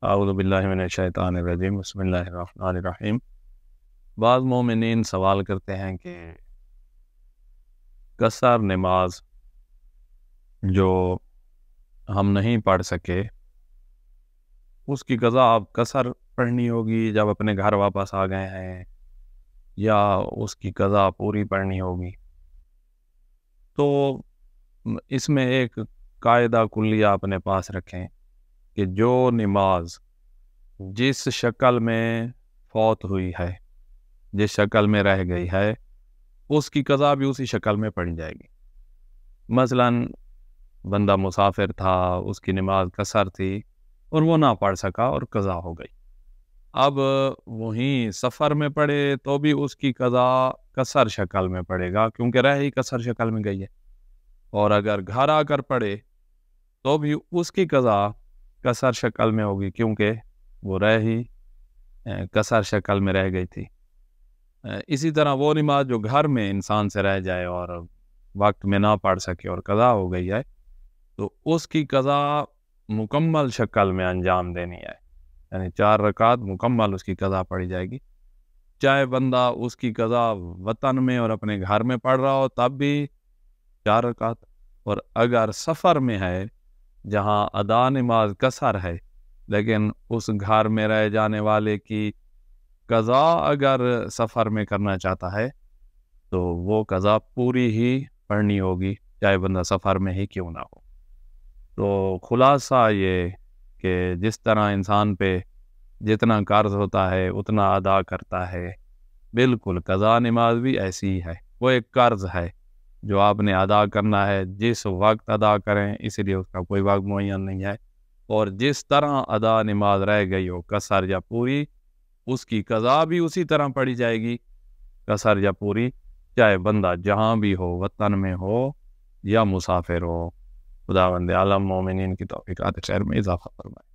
اعوذ باللہ من الشیطان الرجیم بسم اللہ الرحمن الرحیم۔ بعض مومنین سوال کرتے ہیں کہ قصر نماز جو ہم نہیں پڑھ سکے اس کی قضا اب قصر پڑھنی ہوگی جب اپنے گھر واپس آ گئے ہیں، یا اس کی قضا پوری پڑھنی ہوگی؟ تو اس میں ایک قاعدہ کلیہ اپنے پاس رکھیں کہ جو نماز جس شکل میں فوت ہوئی ہے، جس شکل میں رہ گئی ہے، اس کی قضا بھی اسی شکل میں پڑھی جائے گی۔ مثلا بندہ مسافر تھا، اس کی نماز قصر تھی اور وہ نہ پڑھ سکا اور قضا ہو گئی۔ اب وہیں سفر میں پڑھے تو بھی اس کی قضا قصر شکل میں پڑے گا، کیونکہ رہ ہی قصر شکل میں گئی ہے۔ اور اگر گھر آ کر پڑھے تو بھی اس کی قضا قصر شکل میں ہوگی، کیونکہ وہ رہ ہی قصر شکل میں رہ گئی تھی۔ اسی طرح وہ نماز جو گھر میں انسان سے رہ جائے اور وقت میں نہ پڑھ سکے اور قضا ہو گئی ہے، تو اس کی قضا مکمل شکل میں انجام دینی ہے، یعنی 4 رکعت مکمل اس کی قضا پڑھی جائے گی۔ چاہے بندہ اس کی قضا وطن میں اور اپنے گھر میں پڑھ رہا ہو تب بھی 4 رکعت، اور اگر سفر میں ہے جہاں ادا نماز قصر ہے لیکن اس گھر میں رہ جانے والے کی قضا اگر سفر میں کرنا چاہتا ہے تو وہ قضا پوری ہی پڑھنی ہوگی، چاہے بندہ سفر میں ہی کیوں نہ ہو۔ تو خلاصہ یہ کہ جس طرح انسان پہ جتنا قرض ہوتا ہے اتنا ادا کرتا ہے، بالکل قضا نماز بھی ایسی ہی ہے، وہ ایک قرض ہے جو آپ نے ادا کرنا ہے، جس وقت ادا کریں، اس لیے اس کا کوئی وقت معین نہیں ہے، اور جس طرح ادا نماز رہ گئی ہو قصر یا پوری، اس کی قضا بھی اسی طرح پڑھی جائے گی، قصر یا پوری، چاہے بندہ جہاں بھی ہو، وطن میں ہو یا مسافر ہو۔ خداوند عالم مومنین کی توفیقات خیر میں اضافہ فرمائے۔